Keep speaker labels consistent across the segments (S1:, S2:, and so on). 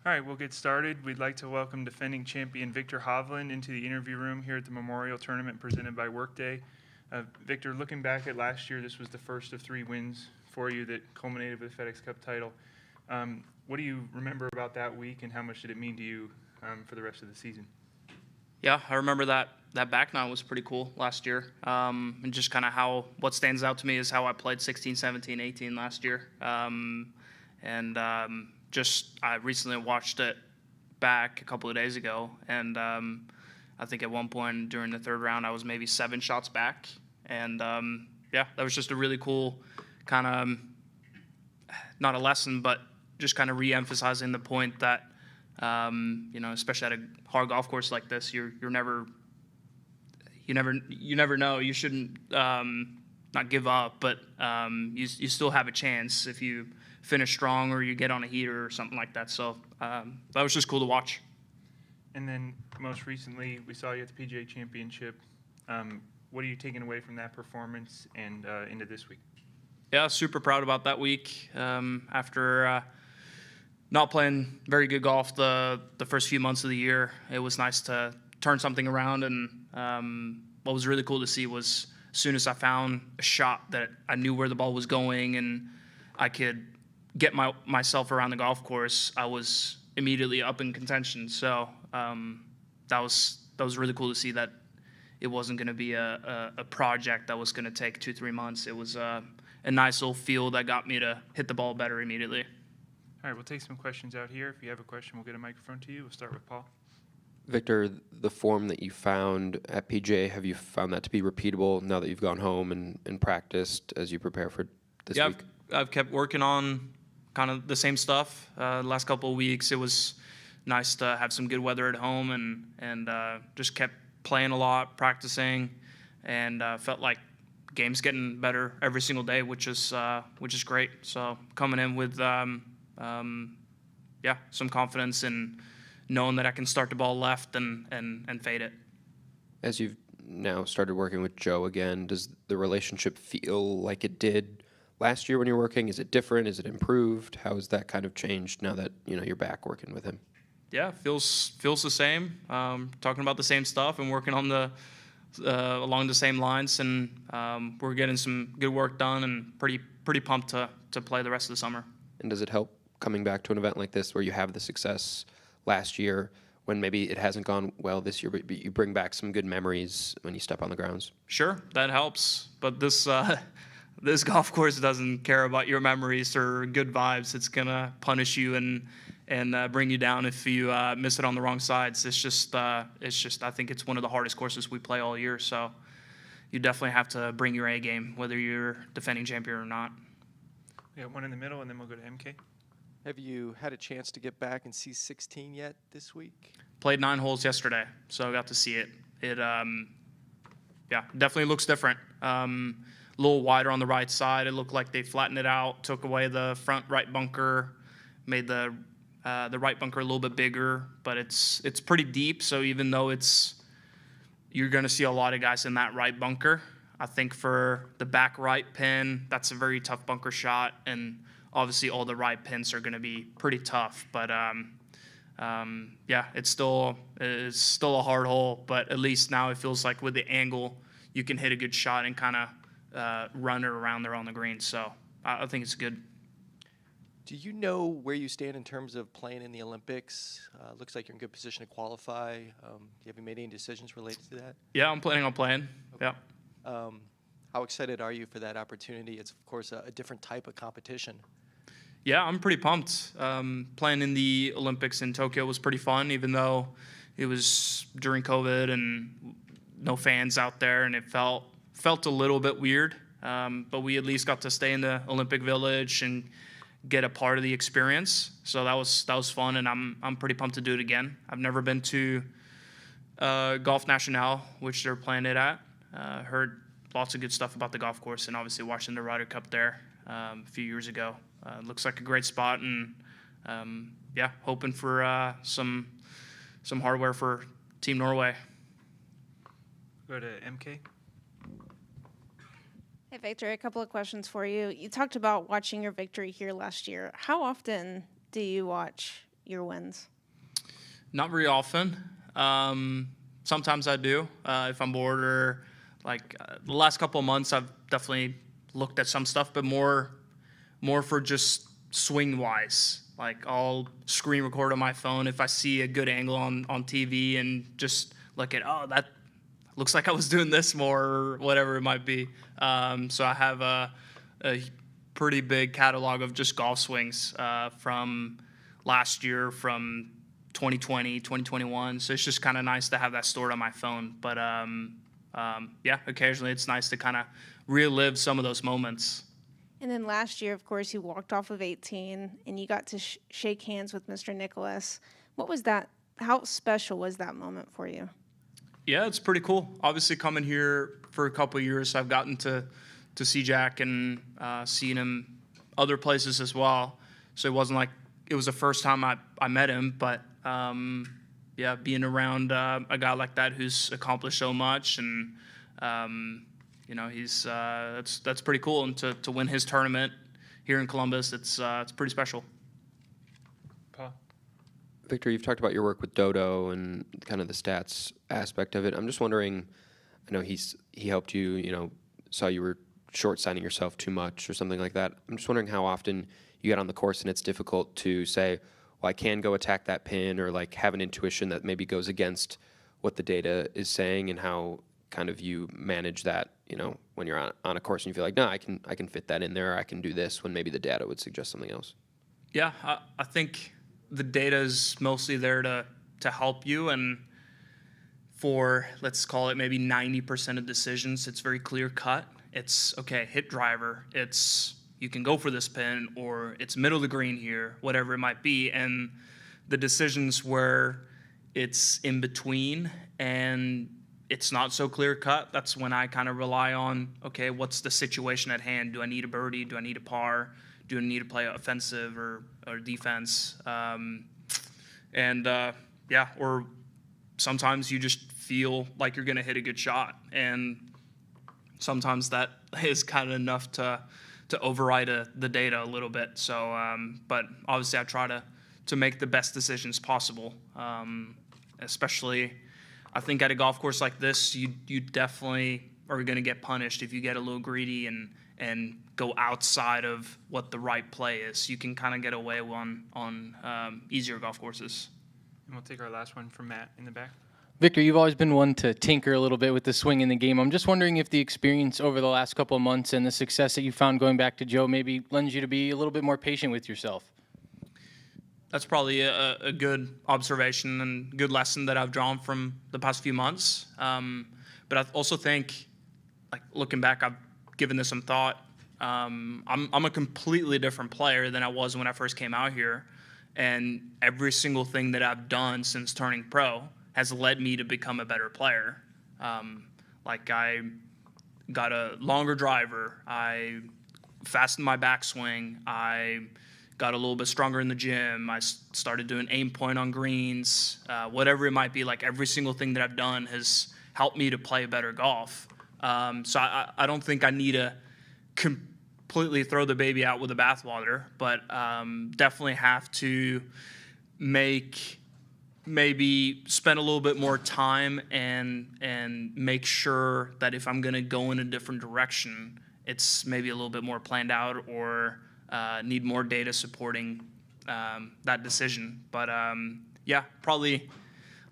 S1: All right, we'll get started. We'd like to welcome defending champion Viktor Hovland into the interview room here at the Memorial Tournament presented by Workday. Viktor, looking back at last year, this was the first of 3 wins for you that culminated with the FedExCup title. What do you remember about that week, and how much did it mean to you for the rest of the season?
S2: Yeah, I remember that back nine was pretty cool last year. And just kind of what stands out to me is how I played 16, 17, 18 last year. I recently watched it back a couple of days ago, and I think at one point during the third round I was maybe 7 shots back. And that was just a really cool kind of, not a lesson, but just kind of re-emphasizing the point that, especially at a hard golf course like this, you never know. You shouldn't not give up, but you still have a chance if you finish strong or you get on a heater or something like that. So that was just cool to watch.
S1: And then most recently, we saw you at the PGA Championship. What are you taking away from that performance and into this week?
S2: Yeah, super proud about that week. After not playing very good golf the first few months of the year, it was nice to turn something around. And what was really cool to see was as soon as I found a shot that I knew where the ball was going and I could get myself around the golf course, I was immediately up in contention. So that was really cool to see that it wasn't going to be a project that was going to take 2-3 months. It was a nice little feel that got me to hit the ball better immediately.
S1: All right, we'll take some questions out here. If you have a question, we'll get a microphone to you. We'll start with Paul.
S3: Victor, the form that you found at PGA, have you found that to be repeatable now that you've gone home and practiced as you prepare for this week?
S2: I've kept working on kind of the same stuff. The last couple of weeks, it was nice to have some good weather at home and just kept playing a lot, practicing, and felt like game's getting better every single day, which is great. So coming in with some confidence in knowing that I can start the ball left and fade it.
S3: As you've now started working with Joe again, does the relationship feel like it did last year when you were working? Is it different? Is it improved? How has that kind of changed now that you're back working with him?
S2: Yeah, feels the same. Talking about the same stuff and working on along the same lines, and we're getting some good work done and pretty pumped to play the rest of the summer.
S3: And does it help coming back to an event like this where you have the success last year when maybe it hasn't gone well this year, but you bring back some good memories when you step on the grounds?
S2: Sure, that helps. But this golf course doesn't care about your memories or good vibes. It's gonna punish you and bring you down if you miss it on the wrong sides. It's just I think it's one of the hardest courses we play all year. So you definitely have to bring your A game, whether you're defending champion or not.
S1: We got one in the middle, and then we'll go to MK.
S4: Have you had a chance to get back and see 16 yet this week?
S2: Played 9 holes yesterday, so I got to see it. It definitely looks different. A little wider on the right side. It looked like they flattened it out, took away the front right bunker, made the right bunker a little bit bigger, but it's pretty deep. So even though you're going to see a lot of guys in that right bunker, I think for the back right pin, that's a very tough bunker shot, and obviously all the right pins are going to be pretty tough. But it's still a hard hole. But at least now it feels like with the angle, you can hit a good shot and kind of run it around there on the green. So I think it's good.
S4: Do you know where you stand in terms of playing in the Olympics? Looks like you're in good position to qualify. Have you made any decisions related to that?
S2: Yeah, I'm planning on playing. Okay. Yeah.
S4: How excited are you for that opportunity? It's, of course, a different type of competition.
S2: Yeah, I'm pretty pumped. Playing in the Olympics in Tokyo was pretty fun, even though it was during COVID and no fans out there, and it felt a little bit weird. But we at least got to stay in the Olympic Village and get a part of the experience. So that was fun, and I'm pretty pumped to do it again. I've never been to Golf National, which they're playing it at. Heard lots of good stuff about the golf course, and obviously watching the Ryder Cup there a few years ago. Looks like a great spot, and hoping for some hardware for Team Norway.
S1: Go to MK.
S5: Hey, Victor, a couple of questions for you. You talked about watching your victory here last year. How often do you watch your wins?
S2: Not very often. Sometimes I do if I'm bored, or the last couple of months I've definitely looked at some stuff, but more for just swing wise. Like I'll screen record on my phone if I see a good angle on TV and just look at, oh, that looks like I was doing this more, or whatever it might be. So I have a pretty big catalog of just golf swings from last year, from 2020, 2021. So it's just kind of nice to have that stored on my phone. But yeah, occasionally it's nice to kind of relive some of those moments.
S5: And then last year, of course, you walked off of 18 and you got to shake hands with Mr. Nickalus. What was that? How special was that moment for you?
S2: Yeah, it's pretty cool. Obviously, coming here for a couple of years, I've gotten to see Jack and seen him other places as well. So it wasn't like it was the first time I met him, but yeah, being around a guy like that who's accomplished so much, and you know, he's that's pretty cool. And to win his tournament here in Columbus, it's pretty special.
S1: Paul?
S3: Victor, you've talked about your work with Dodo and kind of the stats aspect of it. I'm just wondering, I know he helped you, you know, saw you were short signing yourself too much or something like that. I'm just wondering how often you get on the course and it's difficult to say, well, I can go attack that pin, or like have an intuition that maybe goes against what the data is saying, and how kind of you manage that, you know, when you're on a course and you feel like, no, I can fit that in there, or I can do this, when maybe the data would suggest something else.
S2: Yeah, I think the data is mostly there to help you, and for, let's call it, maybe 90% of decisions, it's very clear cut. It's, okay, hit driver, it's you can go for this pin, or it's middle of the green here, whatever it might be. And the decisions where it's in between and it's not so clear cut, that's when I kind of rely on, okay, what's the situation at hand? Do I need a birdie? Do I need a par? Do I need to play offensive or defense? Yeah, or sometimes you just feel like you're going to hit a good shot, and sometimes that is kind of enough to override the data a little bit. So, but obviously I try to make the best decisions possible, especially I think at a golf course like this, you definitely are going to get punished if you get a little greedy and go outside of what the right play is. You can kind of get away on easier golf courses.
S1: And we'll take our last one from Matt in the back.
S6: Victor, you've always been one to tinker a little bit with the swing in the game. I'm just wondering if the experience over the last couple of months and the success that you found going back to Joe maybe lends you to be a little bit more patient with yourself.
S2: That's probably a good observation and good lesson that I've drawn from the past few months. But I also think, like, looking back, I've given this some thought. I'm a completely different player than I was when I first came out here. And every single thing that I've done since turning pro has led me to become a better player. Like, I got a longer driver, I fastened my backswing, I got a little bit stronger in the gym, I started doing aim point on greens, whatever it might be. Like, every single thing that I've done has helped me to play better golf. So I don't think I need to completely throw the baby out with the bathwater, but definitely have to maybe spend a little bit more time and make sure that if I'm going to go in a different direction, it's maybe a little bit more planned out, or need more data supporting that decision. But yeah, probably,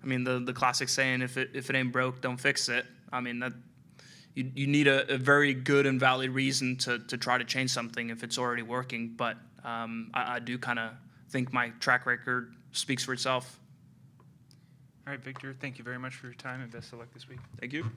S2: I mean, the classic saying, if it ain't broke, don't fix it. I mean, that you need a very good and valid reason to try to change something if it's already working. But I do kind of think my track record speaks for itself.
S1: All right, Victor, thank you very much for your time, and best of luck this week.
S2: Thank you.